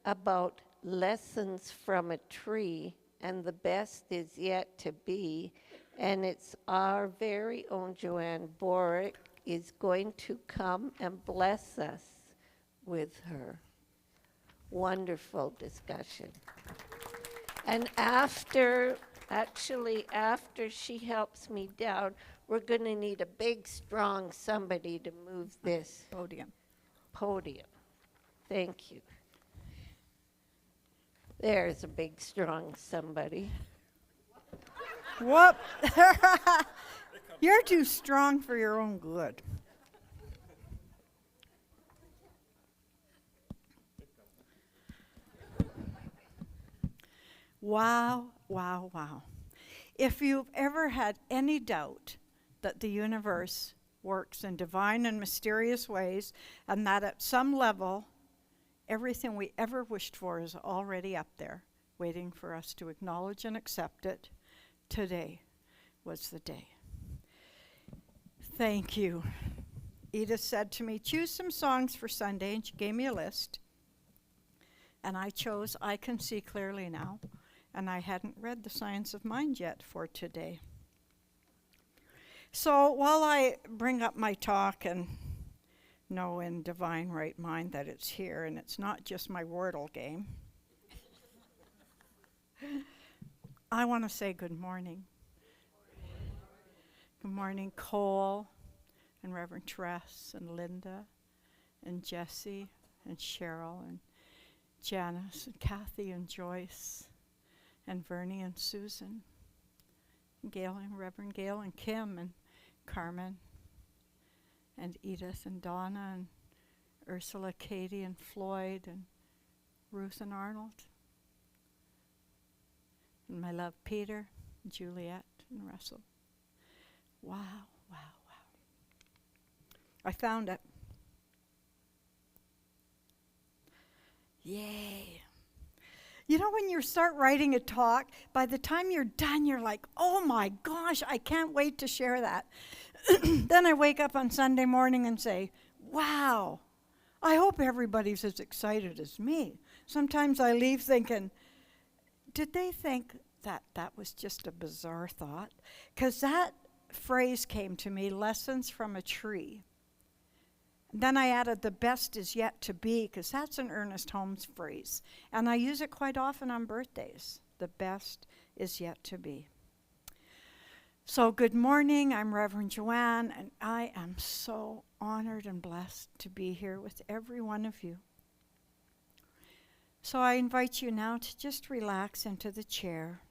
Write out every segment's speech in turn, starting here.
about lessons from a tree, and the best is yet to be. And it's our very own Joanne Boruck is going to come and bless us with her wonderful discussion. And after she helps me down, we're going to need a big, strong somebody to move this podium. Thank you. There's a big, strong somebody. Whoop. You're too strong for your own good. Wow, wow, wow. If you've ever had any doubt that the universe works in divine and mysterious ways, and that at some level, everything we ever wished for is already up there, waiting for us to acknowledge and accept it, today was the day. Thank you. Edith said to me, choose some songs for Sunday, and she gave me a list. And I chose I Can See Clearly Now, and I hadn't read The Science of Mind yet for today. So while I bring up my talk and know in divine right mind that it's here, and it's not just my Wordle game, I want to say good morning. Good morning, Cole, and Reverend Tress, and Linda, and Jessie, and Cheryl, and Janice, and Kathy, and Joyce, and Vernie, and Susan, and Gail, and Reverend Gail, and Kim, and Carmen, and Edith, and Donna, and Ursula, Katie, and Floyd, and Ruth, and Arnold, and my love Peter, and Juliet, and Russell. Wow, wow, wow. I found it. Yay. You know, when you start writing a talk, by the time you're done, you're like, oh my gosh, I can't wait to share that. Then I wake up on Sunday morning and say, wow, I hope everybody's as excited as me. Sometimes I leave thinking, did they think that that was just a bizarre thought? Because that phrase came to me, lessons from a tree. Then I added the best is yet to be, because that's an Ernest Holmes phrase. And I use it quite often on birthdays. The best is yet to be. So good morning, I'm Reverend Joanne, and I am so honored and blessed to be here with every one of you. So I invite you now to just relax into the chair.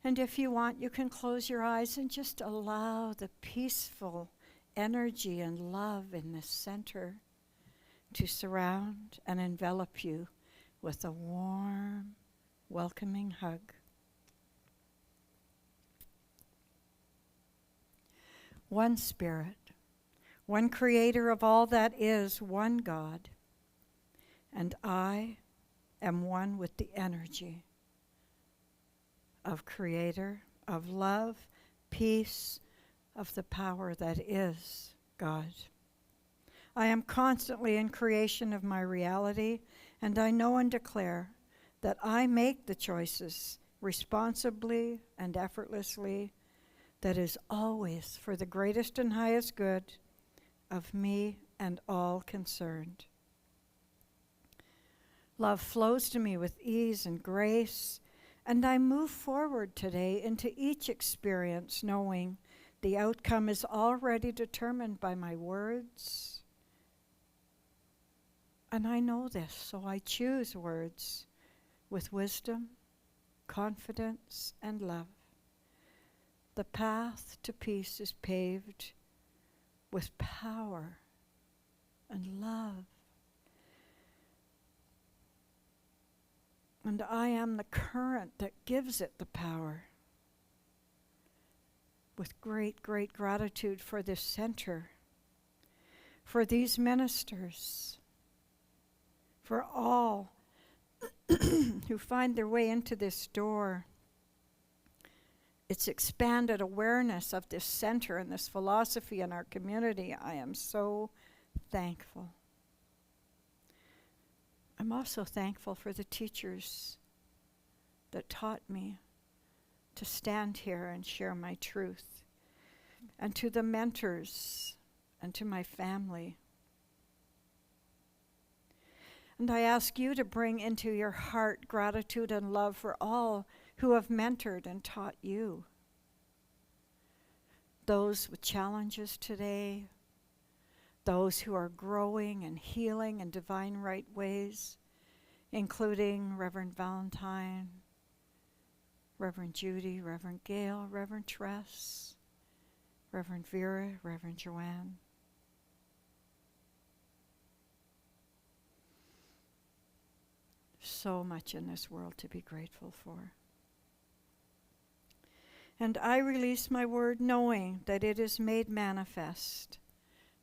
And if you want, you can close your eyes and just allow the peaceful energy and love in this center to surround and envelop you with a warm, welcoming hug. One Spirit, one Creator of all that is, one God, and I am one with the energy of Creator, of love, peace, of the power that is God. I am constantly in creation of my reality, and I know and declare that I make the choices responsibly and effortlessly that is always for the greatest and highest good of me and all concerned. Love flows to me with ease and grace, and I move forward today into each experience knowing the outcome is already determined by my words. And I know this, so I choose words with wisdom, confidence, and love. The path to peace is paved with power and love. And I am the current that gives it the power. With great, great gratitude for this center, for these ministers, for all who find their way into this door. It's expanded awareness of this center and this philosophy in our community. I am so thankful. I'm also thankful for the teachers that taught me to stand here and share my truth, and to the mentors and to my family. And I ask you to bring into your heart gratitude and love for all who have mentored and taught you. Those with challenges today, those who are growing and healing in divine right ways, including Reverend Valentine, Reverend Judy, Reverend Gail, Reverend Tress, Reverend Vera, Reverend Joanne. So much in this world to be grateful for. And I release my word knowing that it is made manifest,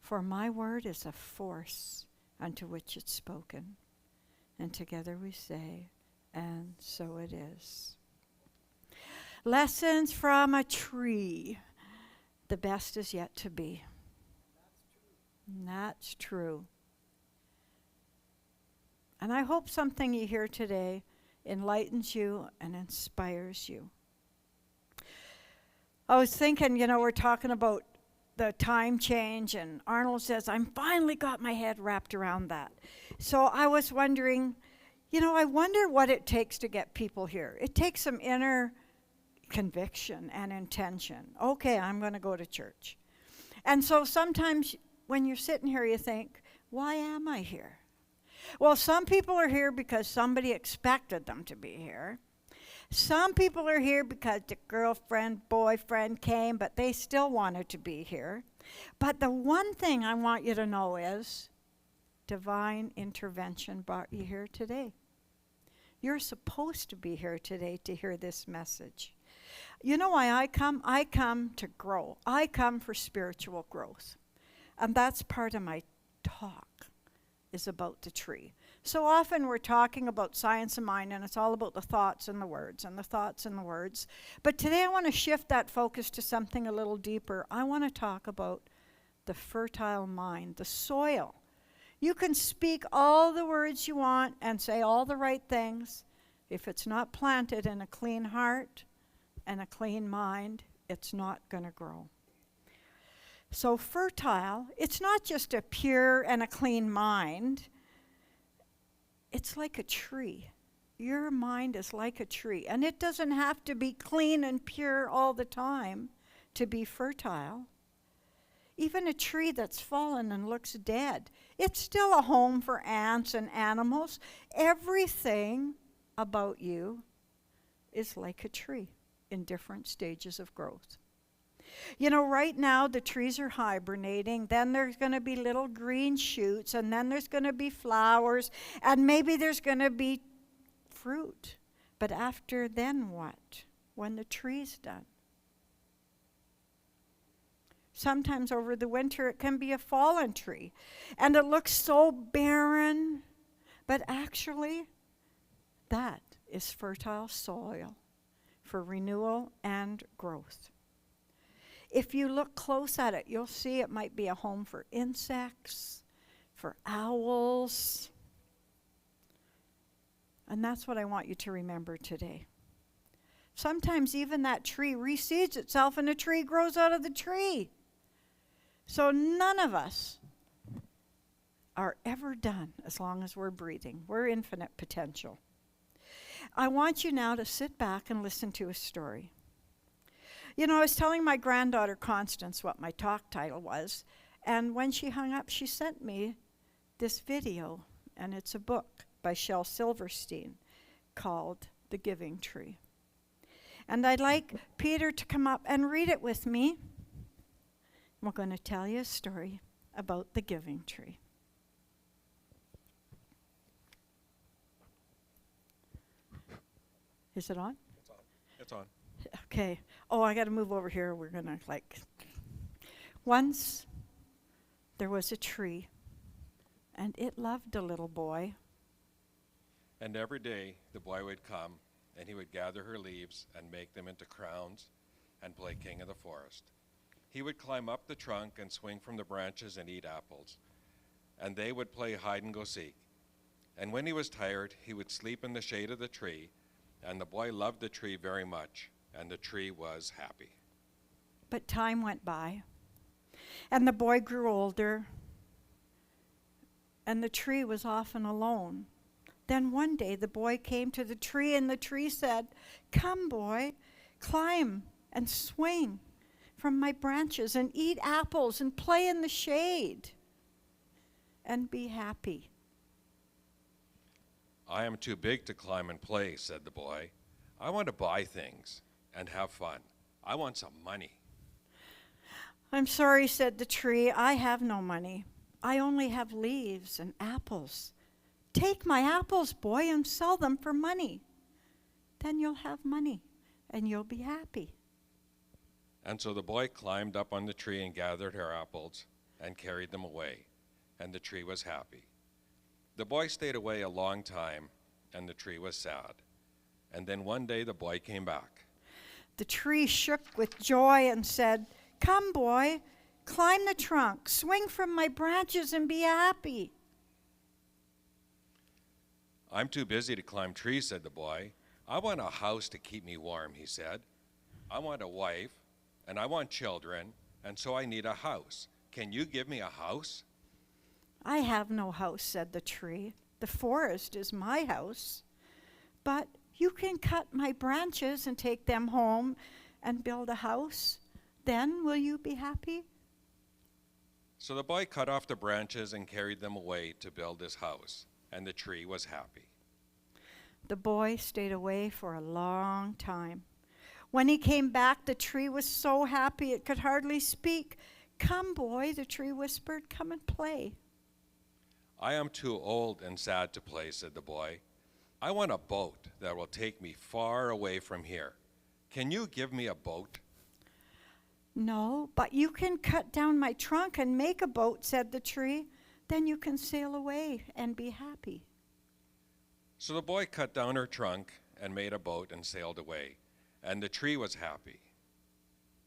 for my word is a force unto which it's spoken. And together we say, and so it is. Lessons from a tree. The best is yet to be. That's true. And I hope something you hear today enlightens you and inspires you. I was thinking, we're talking about the time change, and Arnold says, I'm finally got my head wrapped around that. So I was wondering, I wonder what it takes to get people here. It takes some inner conviction and intention. Okay, I'm going to go to church. And so sometimes when you're sitting here, you think, why am I here? Well, some people are here because somebody expected them to be here. Some people are here because the girlfriend, boyfriend came, but they still wanted to be here. But the one thing I want you to know is divine intervention brought you here today. You're supposed to be here today to hear this message. You know why I come? I come to grow. I come for spiritual growth. And that's part of my talk, is about the tree. So often we're talking about science of mind, and it's all about the thoughts and the words, and the thoughts and the words. But today I want to shift that focus to something a little deeper. I want to talk about the fertile mind, the soil. You can speak all the words you want and say all the right things. If it's not planted in a clean heart and a clean mind, it's not going to grow. So fertile, it's not just a pure and a clean mind. It's like a tree. Your mind is like a tree. And it doesn't have to be clean and pure all the time to be fertile. Even a tree that's fallen and looks dead, it's still a home for ants and animals. Everything about you is like a tree in different stages of growth. Right now the trees are hibernating, then there's going to be little green shoots, and then there's going to be flowers, and maybe there's going to be fruit. But after then what? When the tree's done? Sometimes over the winter it can be a fallen tree, and it looks so barren, but actually that is fertile soil for renewal and growth. If you look close at it, you'll see it might be a home for insects, for owls. And that's what I want you to remember today. Sometimes even that tree reseeds itself and a tree grows out of the tree. So none of us are ever done as long as we're breathing. We're infinite potential. I want you now to sit back and listen to a story. I was telling my granddaughter Constance what my talk title was, and when she hung up, she sent me this video, and it's a book by Shel Silverstein called The Giving Tree. And I'd like Peter to come up and read it with me. We're going to tell you a story about the giving tree. Is it on? It's on. It's on. Okay. Oh, I got to move over here. We're going to Once there was a tree, and it loved a little boy. And every day the boy would come, and he would gather her leaves and make them into crowns and play king of the forest. He would climb up the trunk and swing from the branches and eat apples. And they would play hide and go seek. And when he was tired, he would sleep in the shade of the tree, and the boy loved the tree very much, and the tree was happy. But time went by, and the boy grew older, and the tree was often alone. Then one day the boy came to the tree, and the tree said, "Come, boy, climb and swing from my branches and eat apples and play in the shade and be happy." "I am too big to climb and play," said the boy. "I want to buy things and have fun. I want some money." "I'm sorry," said the tree, "I have no money. I only have leaves and apples. Take my apples, boy, and sell them for money. Then you'll have money and you'll be happy." And so the boy climbed up on the tree and gathered her apples and carried them away, and the tree was happy. The boy stayed away a long time, and the tree was sad. And then one day the boy came back. The tree shook with joy and said, "Come, boy, climb the trunk, swing from my branches and be happy." "I'm too busy to climb trees," said the boy. "I want a house to keep me warm," he said. "I want a wife, and I want children, and so I need a house. Can you give me a house?" "I have no house," said the tree. "The forest is my house. But you can cut my branches and take them home and build a house. Then will you be happy?" So the boy cut off the branches and carried them away to build his house, and the tree was happy. The boy stayed away for a long time. When he came back, the tree was so happy it could hardly speak. "Come, boy," the tree whispered, "come and play." "I am too old and sad to play," said the boy. "I want a boat that will take me far away from here. Can you give me a boat?" "No, but you can cut down my trunk and make a boat," said the tree. "Then you can sail away and be happy." So the boy cut down her trunk and made a boat and sailed away, and the tree was happy,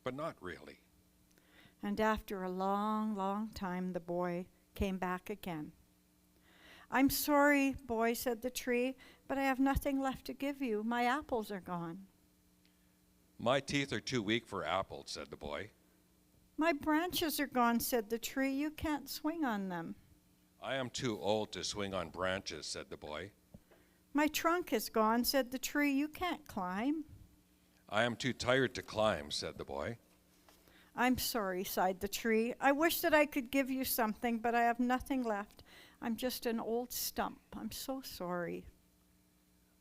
but not really. And after a long, long time, the boy came back again. "I'm sorry, boy," said the tree, "but I have nothing left to give you. My apples are gone." "My teeth are too weak for apples," said the boy. "My branches are gone," said the tree. "You can't swing on them." "I am too old to swing on branches," said the boy. "My trunk is gone," said the tree. "You can't climb." "I am too tired to climb," said the boy. "I'm sorry," sighed the tree. "I wish that I could give you something, but I have nothing left. I'm just an old stump. I'm so sorry."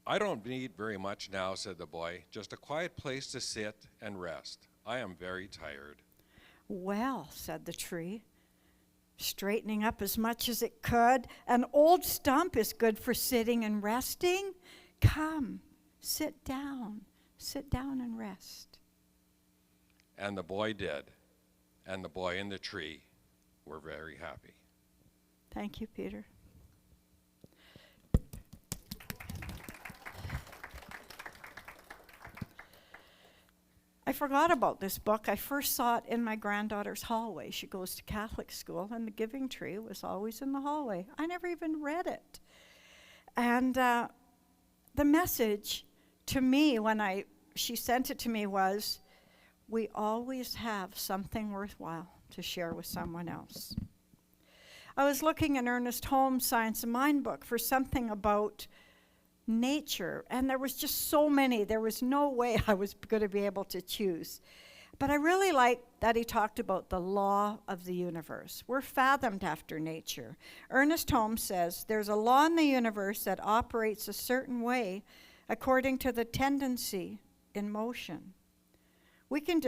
"I don't need very much now," said the boy. "Just a quiet place to sit and rest. I am very tired." "Well," said the tree, straightening up as much as it could, "an old stump is good for sitting and resting. Come, sit down and rest." And the boy did, and the boy and the tree were very happy. Thank you, Peter. I forgot about this book. I first saw it in my granddaughter's hallway. She goes to Catholic school, and the Giving Tree was always in the hallway. I never even read it. And the message to me when she sent it to me was, we always have something worthwhile to share with someone else. I was looking in Ernest Holmes' Science of Mind book for something about nature, and there was just so many. There was no way I was going to be able to choose. But I really liked that he talked about the law of the universe. We're fathomed after nature. Ernest Holmes says there's a law in the universe that operates a certain way according to the tendency in motion. We can't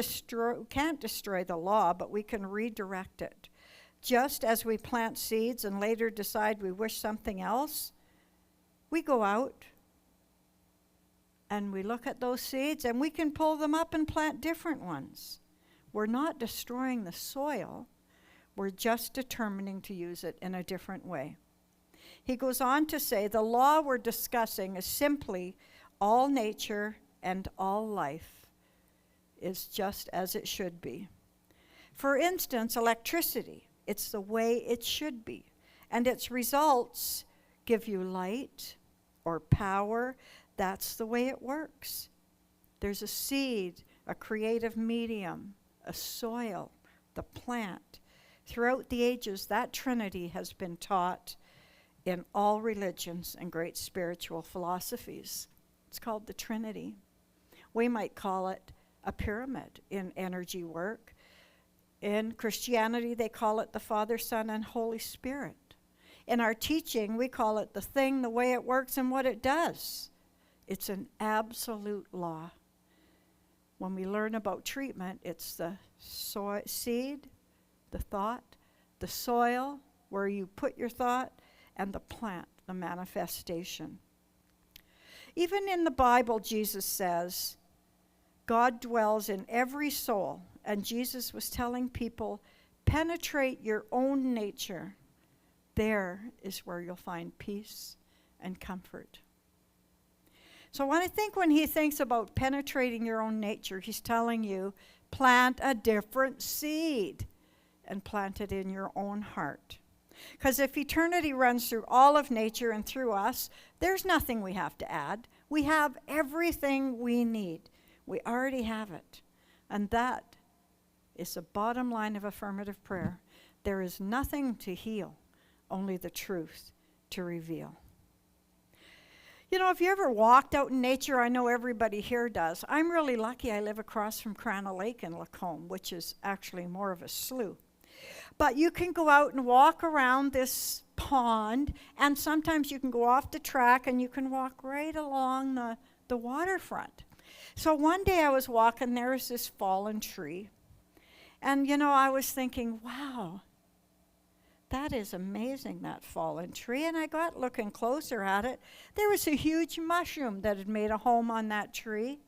destroy the law, but we can redirect it. Just as we plant seeds and later decide we wish something else, we go out and we look at those seeds and we can pull them up and plant different ones. We're not destroying the soil, we're just determining to use it in a different way. He goes on to say the law we're discussing is simply all nature and all life is just as it should be. For instance, electricity, it's the way it should be, and its results give you light or power. That's the way it works. There's a seed, a creative medium, a soil, the plant. Throughout the ages, that Trinity has been taught in all religions and great spiritual philosophies. It's called the Trinity. We might call it a pyramid in energy work. In Christianity, they call it the Father, Son, and Holy Spirit. In our teaching, we call it the thing, the way it works, and what it does. It's an absolute law. When we learn about treatment, it's the seed, the thought, the soil, where you put your thought, and the plant, the manifestation. Even in the Bible, Jesus says, God dwells in every soul. And Jesus was telling people, penetrate your own nature. There is where you'll find peace and comfort. So when he thinks about penetrating your own nature, he's telling you, plant a different seed and plant it in your own heart. Because if eternity runs through all of nature and through us, there's nothing we have to add. We have everything we need. We already have it. And that is the bottom line of affirmative prayer. There is nothing to heal, only the truth to reveal. You know, if you ever walked out in nature, I know everybody here does. I'm really lucky I live across from Crana Lake in Lacombe, which is actually more of a slough. But you can go out and walk around this pond, and sometimes you can go off the track and you can walk right along the waterfront. So one day I was walking, there was this fallen tree. And, you know, I was thinking, wow, that is amazing, that fallen tree. And I got looking closer at it. There was a huge mushroom that had made a home on that tree.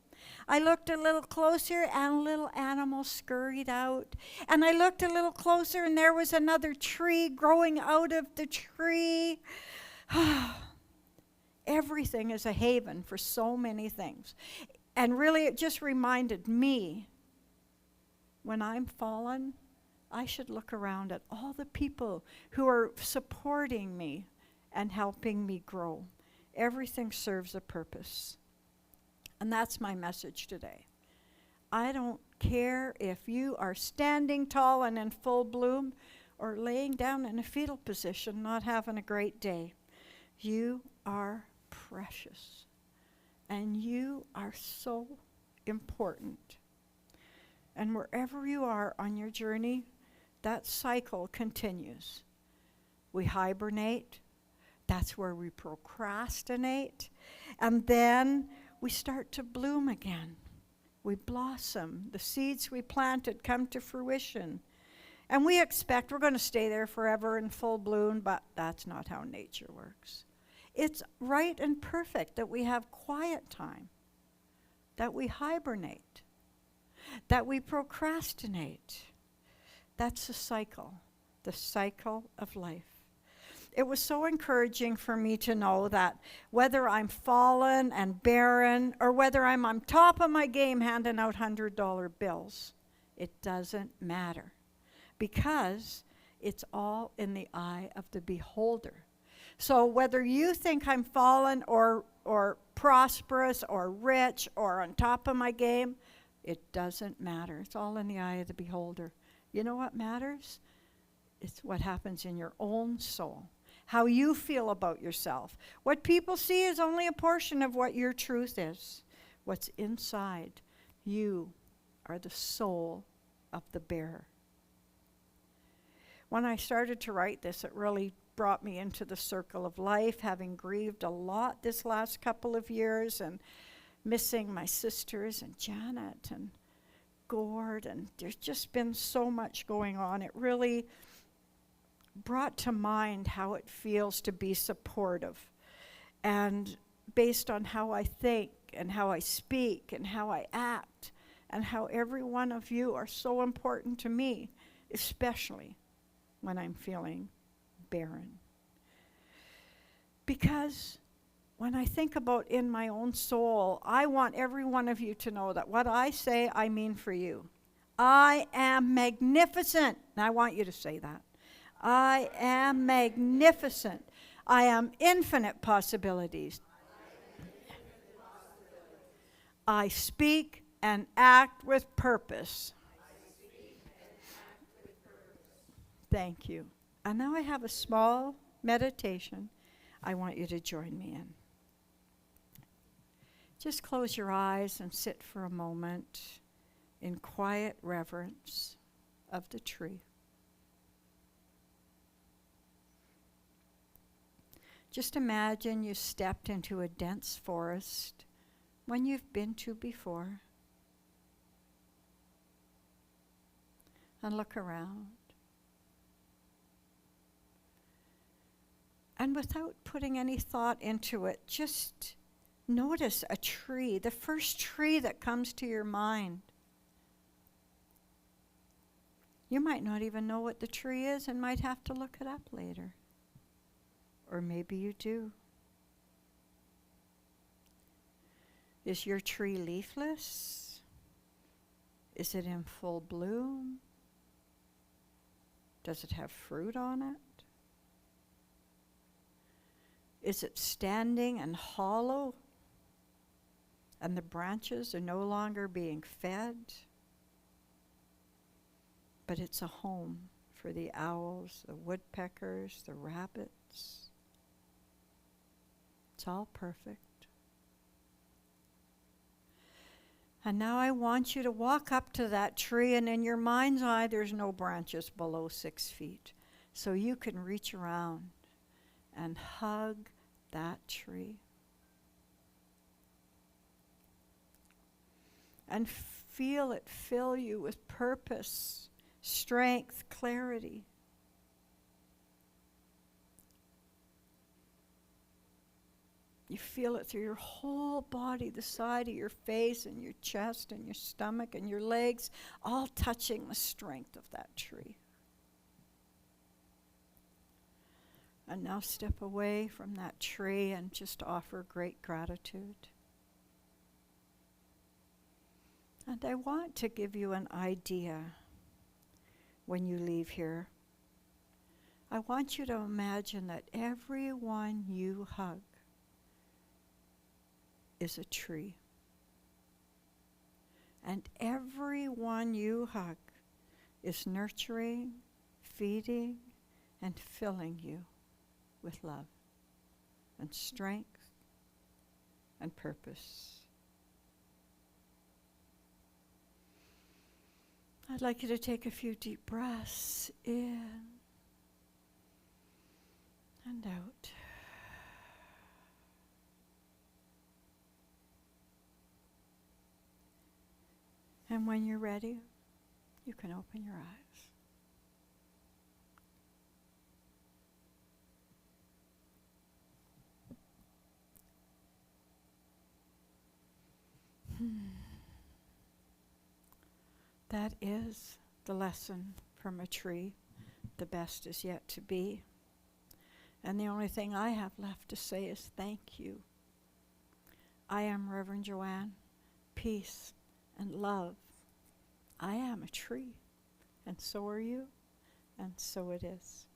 I looked a little closer, and a little animal scurried out. And I looked a little closer, and there was another tree growing out of the tree. Everything is a haven for so many things. And really, it just reminded me, when I'm fallen, I should look around at all the people who are supporting me and helping me grow. Everything serves a purpose. And that's my message today. I don't care if you are standing tall and in full bloom or laying down in a fetal position, not having a great day. You are precious. And you are so important. And wherever you are on your journey, that cycle continues. We hibernate. That's where we procrastinate. And then we start to bloom again. We blossom. The seeds we planted come to fruition. And we expect we're going to stay there forever in full bloom, but that's not how nature works. It's right and perfect that we have quiet time, that we hibernate, that we procrastinate. That's the cycle of life. It was so encouraging for me to know that whether I'm fallen and barren or whether I'm on top of my game handing out $100 bills, it doesn't matter because it's all in the eye of the beholder. So whether you think I'm fallen or prosperous or rich or on top of my game, it doesn't matter. It's all in the eye of the beholder. You know what matters? It's what happens in your own soul. How you feel about yourself. What people see is only a portion of what your truth is. What's inside, you are the soul of the bearer. When I started to write this, it really brought me into the circle of life, having grieved a lot this last couple of years and missing my sisters and Janet and Gord, and there's just been so much going on. It really brought to mind how it feels to be supportive. And based on how I think and how I speak and how I act and how every one of you are so important to me, especially when I'm feeling barren. Because when I think about in my own soul, I want every one of you to know that what I say, I mean for you. I am magnificent. And I want you to say that. I am magnificent. I am infinite possibilities. I speak and act with purpose. Thank you. And now I have a small meditation I want you to join me in. Just close your eyes and sit for a moment in quiet reverence of the tree. Just imagine you stepped into a dense forest one you've been to before. And look around. And without putting any thought into it, just notice a tree, the first tree that comes to your mind. You might not even know what the tree is and might have to look it up later. Or maybe you do. Is your tree leafless? Is it in full bloom? Does it have fruit on it? Is it standing and hollow and the branches are no longer being fed? But it's a home for the owls, the woodpeckers, the rabbits. It's all perfect. And now I want you to walk up to that tree, and in your mind's eye, there's no branches below 6 feet. So you can reach around and hug that tree. And feel it fill you with purpose, strength, clarity. You feel it through your whole body, the side of your face and your chest and your stomach and your legs, all touching the strength of that tree. And now step away from that tree and just offer great gratitude. And I want to give you an idea when you leave here. I want you to imagine that everyone you hug is a tree. And everyone you hug is nurturing, feeding, and filling you with love and strength and purpose. I'd like you to take a few deep breaths in and out. And when you're ready, you can open your eyes. That is the lesson from a tree. The best is yet to be. And the only thing I have left to say is thank you. I am Reverend Joanne. Peace and love. I am a tree, and so are you, and so it is.